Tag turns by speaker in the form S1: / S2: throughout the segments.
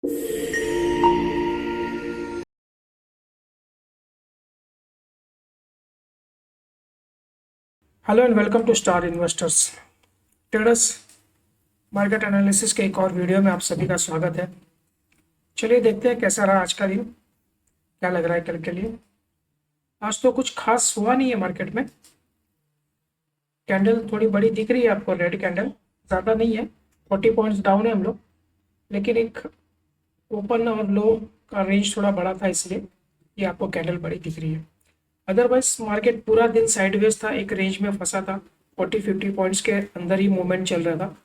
S1: Hello and welcome to star investors traders market analysis के एक और वीडियो में आप सभी का स्वागत है। चलिए देखते हैं कैसा रहा आज का दिन, क्या लग रहा है कल के लिए। आज तो कुछ खास हुआ नहीं है मार्केट में। कैंडल थोड़ी बड़ी दिख रही है आपको, रेड कैंडल, ज़्यादा नहीं है, 40 पॉइंट्स डाउन है हम लोग, लेकिन एक ओपन और लो का रेंज थोड़ा बड़ा था, इसलिए ये आपको कैंडल बड़ी दिख रही है। अदरवाइज मार्केट पूरा दिन साइडवेज था, एक रेंज में फंसा था, 40-50 पॉइंट्स के अंदर ही मूवमेंट चल रहा था,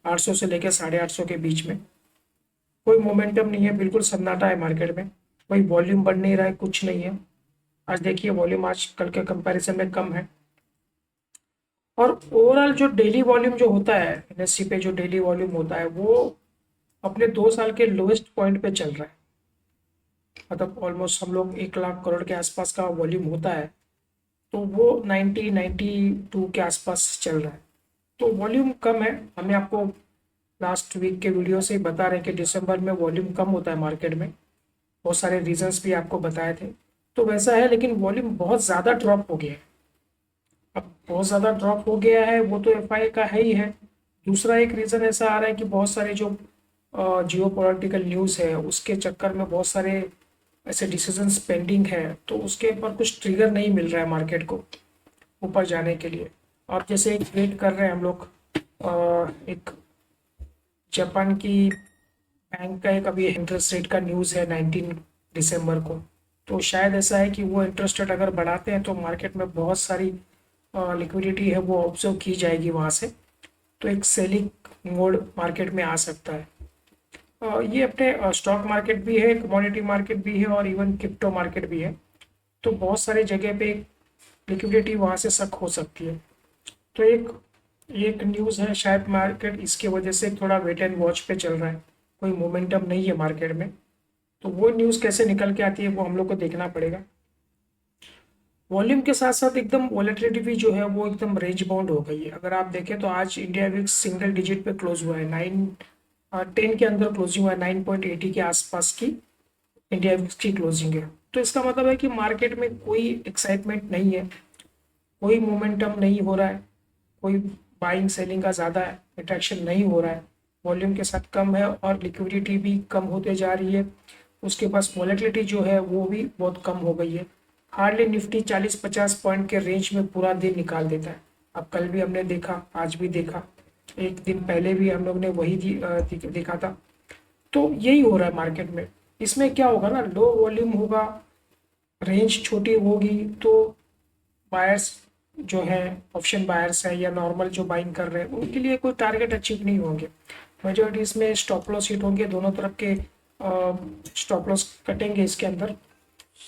S1: 800 से लेकर 850 के बीच में। कोई मोमेंटम नहीं है, बिल्कुल सन्नाटा है मार्केट में, कोई वॉल्यूम बढ़ नहीं रहा है, कुछ नहीं है। आज देखिए वॉल्यूम आज कल के कंपैरिजन में कम है, और ओवरऑल जो डेली वॉल्यूम जो होता है एनएससी पे, जो डेली वॉल्यूम होता है वो अपने 2 साल के लोएस्ट पॉइंट पे चल रहा है। मतलब ऑलमोस्ट हम लोग 1 लाख करोड़ के आसपास का वॉल्यूम होता है, तो वो 92 के आसपास चल रहा है। तो वॉल्यूम कम है। हमें आपको लास्ट वीक के वीडियो से ही बता रहे हैं कि दिसंबर में वॉल्यूम कम होता है मार्केट में, बहुत सारे रीजंस भी आपको बताए थे, तो वैसा है। लेकिन वॉल्यूम बहुत ज़्यादा ड्रॉप हो गया है। अब बहुत ज़्यादा ड्रॉप हो गया है वो तो एफआई का है ही है। दूसरा एक रीज़न ऐसा आ रहा है कि बहुत सारे जो जियो पॉलिटिकल न्यूज़ है उसके चक्कर में बहुत सारे ऐसे डिसीजंस पेंडिंग है, तो उसके ऊपर कुछ ट्रिगर नहीं मिल रहा है मार्केट को ऊपर जाने के लिए। अब जैसे एक वेट कर रहे हैं हम लोग, एक जापान की बैंक का एक अभी इंटरेस्ट रेट का न्यूज़ है 19 दिसंबर को, तो शायद ऐसा है कि वो इंटरेस्ट रेट अगर बढ़ाते हैं तो मार्केट में बहुत सारी लिक्विडिटी है वो ऑब्जर्व की जाएगी वहाँ से, तो एक सेलिंग मोड मार्केट में आ सकता है। ये अपने स्टॉक मार्केट भी है, कमोडिटी मार्केट भी है, और इवन क्रिप्टो मार्केट भी है। तो बहुत सारी जगह पे लिक्विडिटी वहाँ से सक हो सकती है। तो एक एक न्यूज़ है, शायद मार्केट इसके वजह से थोड़ा वेट एंड वॉच पे चल रहा है, कोई मोमेंटम नहीं है मार्केट में। तो वो न्यूज़ कैसे निकल के आती है वो हम लोग को देखना पड़ेगा। वॉल्यूम के साथ साथ एकदम वॉलेटिलिटी भी जो है वो एकदम रेंज बाउंड हो गई है। अगर आप देखें तो आज इंडिया विक्स सिंगल डिजिट पे क्लोज हुआ है, 9-10 के अंदर क्लोजिंग हुआ है, 9.80 के आसपास की इंडिया विक्स की क्लोजिंग है। तो इसका मतलब है कि मार्केट में कोई एक्साइटमेंट नहीं है, कोई मोमेंटम नहीं हो रहा है, कोई बाइंग सेलिंग का ज़्यादा अट्रैक्शन नहीं हो रहा है, वॉल्यूम के साथ कम है, और लिक्विडिटी भी कम होते जा रही है। उसके पास वॉलेटिलिटी जो है वो भी बहुत कम हो गई है। हार्डली निफ्टी 40-50 पॉइंट के रेंज में पूरा दिन निकाल देता है। अब कल भी हमने देखा, आज भी देखा, एक दिन पहले भी हम लोग ने वही देखा था। तो यही हो रहा है मार्केट में। इसमें क्या होगा ना, लो वॉल्यूम होगा, रेंज छोटी होगी, तो बायर्स जो है, ऑप्शन बायर्स है या नॉर्मल जो बाइंग कर रहे हैं, उनके लिए कोई टारगेट अचीव नहीं होंगे। मेजोरिटी इसमें स्टॉप लॉस हिट होंगे, दोनों तरफ के स्टॉप लॉस कटेंगे इसके अंदर।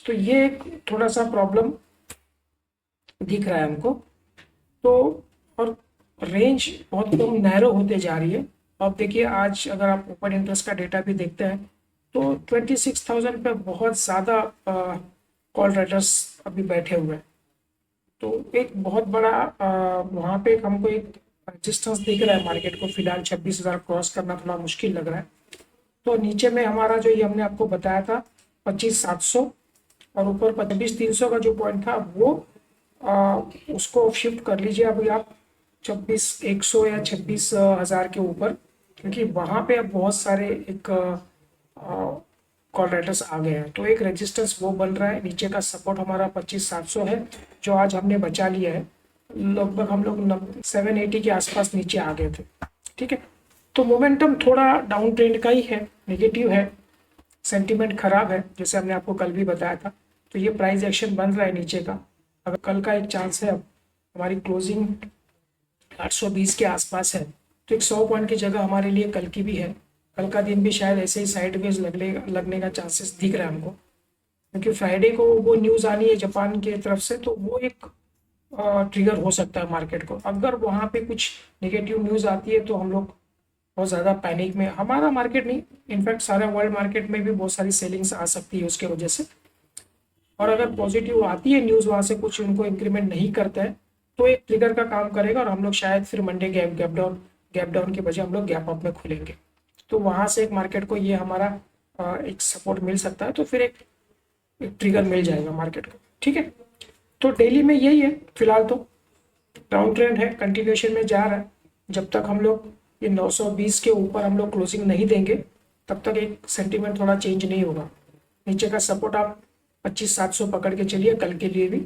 S1: तो ये एक थोड़ा सा प्रॉब्लम दिख रहा है हमको। तो और रेंज बहुत कम नैरो होते जा रही है। अब देखिए आज अगर आप ओपन इंटरेस्ट का डेटा भी देखते हैं तो 26,000 पे बहुत ज़्यादा कॉल राइटर्स अभी बैठे हुए हैं। तो एक बहुत बड़ा वहाँ पे हमको एक रेजिस्टेंस दिख रहा है मार्केट को, फिलहाल 26,000 क्रॉस करना थोड़ा मुश्किल लग रहा है। तो नीचे में हमारा जो ये हमने आपको बताया था 25,700, और ऊपर 26,300 का जो पॉइंट था वो उसको शिफ्ट कर लीजिए अभी आप 26,100 या 26,000 के ऊपर, क्योंकि वहाँ पे अब बहुत सारे एक कॉल राइटर्स आ गए हैं। तो एक रेजिस्टेंस वो बन रहा है, नीचे का सपोर्ट हमारा 25,700 है जो आज हमने बचा लिया है। लगभग हम लोग 780 के आसपास नीचे आ गए थे। ठीक है, तो मोमेंटम थोड़ा डाउन ट्रेंड का ही है, नेगेटिव है, सेंटीमेंट खराब है, जैसे हमने आपको कल भी बताया था। तो ये प्राइस एक्शन बन रहा है नीचे का। अगर कल का एक चांस है, अब हमारी क्लोजिंग 820 के आसपास है, तो एक 100 पॉइंट की जगह हमारे लिए कल की भी है। कल का दिन भी शायद ऐसे ही साइडवेज लगने का चांसेस दिख रहा है हमको, क्योंकि फ्राइडे को वो न्यूज़ आनी है जापान की तरफ से, तो वो एक ट्रिगर हो सकता है मार्केट को। अगर वहाँ पे कुछ नेगेटिव न्यूज़ आती है तो हम लोग बहुत ज़्यादा पैनिक में, हमारा मार्केट नहीं, इनफैक्ट सारे वर्ल्ड मार्केट में भी बहुत सारी सेलिंग्स आ सकती है उसके वजह से। और अगर पॉजिटिव आती है न्यूज़, वहाँ से कुछ उनको इंक्रीमेंट नहीं करता है, तो एक ट्रिगर का काम करेगा, और हम लोग शायद फिर मंडे गैप डाउन के बजाय हम लोग गैप अप में खुलेंगे। तो वहाँ से एक मार्केट को ये हमारा एक सपोर्ट मिल सकता है, तो फिर एक ट्रिगर मिल जाएगा मार्केट को। ठीक है, तो डेली में यही है फिलहाल, तो डाउन ट्रेंड है, कंटिन्यूएशन में जा रहा है। जब तक हम लोग ये 920 के ऊपर हम लोग क्लोजिंग नहीं देंगे तब तक एक सेंटीमेंट थोड़ा चेंज नहीं होगा। नीचे का सपोर्ट आप 25,700 पकड़ के चलिए कल के लिए भी।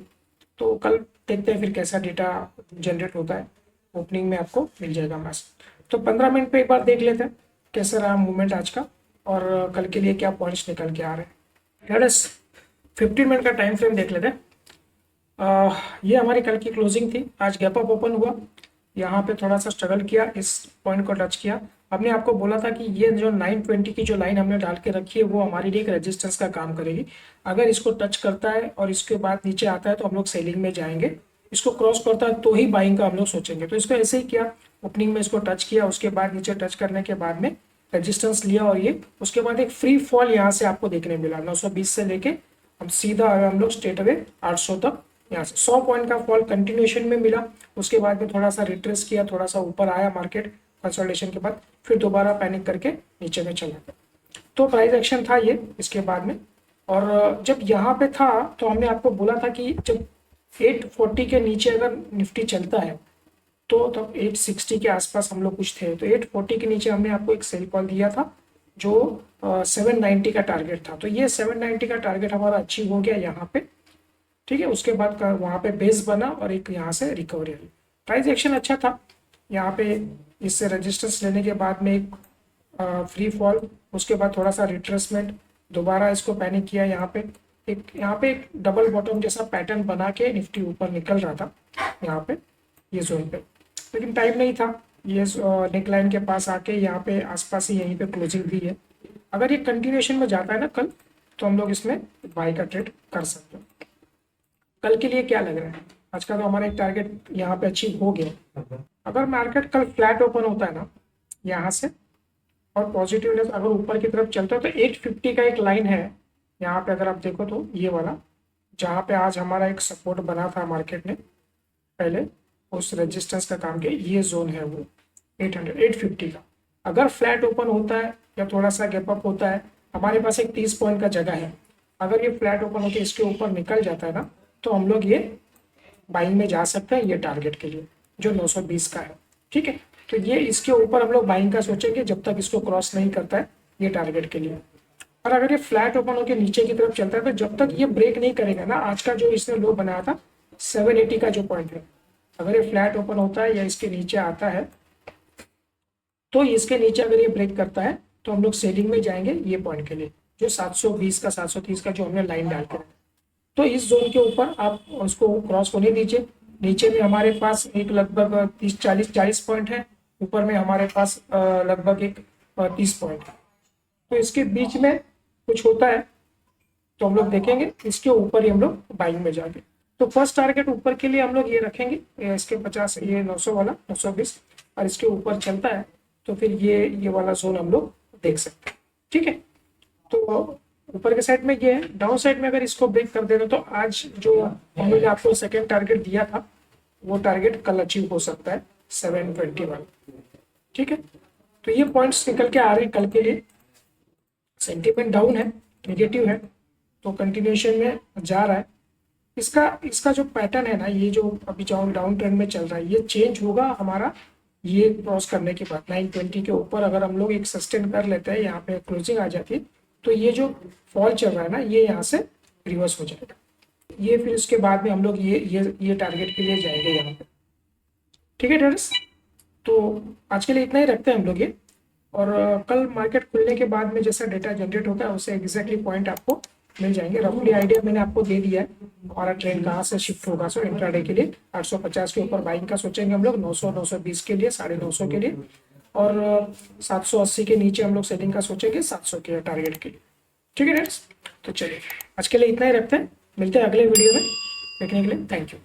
S1: तो कल देखते हैं फिर कैसा डेटा जनरेट होता है, ओपनिंग में आपको मिल जाएगा मैसेज। तो 15 मिनट पे एक बार देख लेते हैं कैसा रहा मूवमेंट आज का, और कल के लिए क्या पॉइंट्स निकल के आ रहे हैं। लेट्स 15 मिनट का टाइम फ्रेम देख लेते हैं। ये हमारी कल की क्लोजिंग थी। आज गैप अप ओपन हुआ, यहाँ पे थोड़ा सा स्ट्रगल किया, इस पॉइंट को टच किया। हमने आपको बोला था कि ये जो 920 की जो लाइन हमने डाल के रखी है वो हमारे लिए एक रेजिस्टेंस का काम करेगी। अगर इसको टच करता है और इसके बाद नीचे आता है तो हम लोग सेलिंग में जाएंगे, इसको क्रॉस करता है तो ही बाइंग का हम लोग सोचेंगे। तो इसको ऐसे ही किया, ओपनिंग में इसको टच किया, उसके बाद नीचे टच करने के बाद में रेजिस्टेंस लिया, और ये उसके बाद एक फ्री फॉल यहाँ से आपको देखने मिला 920 से लेके हम सीधा हम लोग स्ट्रेट अवे 800 तक, यहाँ से 100 पॉइंट का फॉल कंटिन्यूएशन में मिला। उसके बाद में थोड़ा सा रिट्रेस किया, थोड़ा सा ऊपर आया मार्केट कंसोलिडेशन के बाद, फिर दोबारा पैनिक करके नीचे में चला गया। तो प्राइस एक्शन था ये इसके बाद में। और जब यहाँ पे था तो हमने आपको बोला था कि जब 840 के नीचे अगर निफ्टी चलता है तो तब 860 के आसपास हम लोग कुछ थे, तो 840 के नीचे हमने आपको एक सेल कॉल दिया था जो 790 का टारगेट था। तो ये 790 का टारगेट हमारा अचीव हो गया यहाँ पे। ठीक है, उसके बाद वहाँ पे बेस बना और एक यहाँ से रिकवरी आई। प्राइस एक्शन अच्छा था यहाँ पे, इससे रेजिस्टेंस लेने के बाद में एक फ्री फॉल, उसके बाद थोड़ा सा रिट्रेसमेंट, दोबारा इसको पैनिक किया। यहाँ पे एक डबल बॉटम जैसा पैटर्न बना के निफ्टी ऊपर निकल रहा था यहाँ पे ये जोन पे, लेकिन टाइम नहीं था। ये नेकलाइन के पास आके यहाँ पे आसपास ही यहीं पे क्लोजिंग दी है। अगर ये कंटिन्यूएशन में जाता है ना कल, तो हम लोग इसमें बाई का ट्रेड कर सकते हैं। कल के लिए क्या लग रहा है, आज का तो हमारा एक टारगेट यहाँ पे अचीव हो गया। अगर मार्केट कल फ्लैट ओपन होता है ना यहाँ से, और पॉजिटिवनेस अगर ऊपर की तरफ चलता है, तो 850 का एक लाइन है यहाँ पे, अगर आप देखो तो ये वाला, जहाँ पे आज हमारा एक सपोर्ट बना था मार्केट ने पहले, उस रेजिस्टेंस का काम किया, ये जोन है वो 850 का। अगर फ्लैट ओपन होता है या थोड़ा सा गैप अप होता है, हमारे पास एक 30 पॉइंट का जगह है। अगर ये फ्लैट ओपन होकर इसके ऊपर निकल जाता है ना, तो हम लोग ये बाइंग में जा सकते हैं ये टारगेट के लिए जो 920 का है। ठीक है, तो ये इसके ऊपर हम लोग बाइंग का सोचेंगे जब तक इसको क्रॉस नहीं करता है ये टारगेट के लिए। और अगर ये फ्लैट ओपन होकर नीचे की तरफ चलता है, तो जब तक ये ब्रेक नहीं करेगा ना, आज का जो इसने लो बनाया था 780 का जो पॉइंट है, अगर ये फ्लैट ओपन होता है या इसके नीचे आता है, तो इसके नीचे अगर ये ब्रेक करता है तो हम लोग सेलिंग में जाएंगे ये पॉइंट के लिए, जो 720 का 730 का जो हमने लाइन डाल के रखा। तो इस जोन के ऊपर आप उसको क्रॉस होने दीजिए। नीचे में हमारे पास एक लगभग 30-40 पॉइंट है, ऊपर में हमारे पास लगभग एक 30 पॉइंट है। तो इसके बीच में कुछ होता है तो हम लोग देखेंगे, इसके ऊपर ही हम लोग बाइंग में जाएंगे। तो फर्स्ट टारगेट ऊपर के लिए हम लोग ये रखेंगे, इसके 50, ये 900 वाला 920, और इसके ऊपर चलता है तो फिर ये वाला जोन हम लोग देख सकते हैं। ठीक है, तो ऊपर के साइड में ये है, डाउन साइड में अगर इसको ब्रेक कर देना तो आज जो हमने आपको सेकेंड टारगेट दिया था वो टारगेट कल अचीव हो सकता है 721। ठीक है, तो ये पॉइंट्स निकल के आ रहे हैं कल के लिए। सेंटीमेंट डाउन है, नेगेटिव है, तो कंटिन्यूएशन में जा रहा है। इसका जो पैटर्न है ना, ये जो अभी डाउन ट्रेंड में चल रहा है, ये चेंज होगा हमारा ये क्रॉस करने के बाद 920 के ऊपर अगर हम लोग एक सस्टेन कर लेते हैं, यहाँ पे क्लोजिंग आ जाती है, तो ये जो फॉल चल रहा है ना, ये यहाँ से रिवर्स हो जाएगा। ये फिर उसके बाद में हम लोग ये टारगेट के लिए जाएंगे यहाँ पे। ठीक है ट्रेडर्स, तो आज के लिए इतना ही रखते हैं हम लोग ये, और कल मार्केट खुलने के बाद में जैसा डेटा जनरेट होता है उससे एग्जैक्टली पॉइंट आपको मिल जाएंगे। रफली आइडिया मैंने आपको दे दिया है हमारा ट्रेंड कहाँ से शिफ्ट होगा। सो इंट्राडे के लिए 850 के ऊपर बाइंग का सोचेंगे हम लोग, 900-920 के लिए, 950 के लिए, और 780 के नीचे हम लोग सेलिंग का सोचेंगे 700 के टारगेट के लिए। ठीक है फ्रेंड्स, तो चलिए आज के लिए इतना ही रखते हैं, मिलते हैं अगले वीडियो में। देखने के लिए थैंक यू।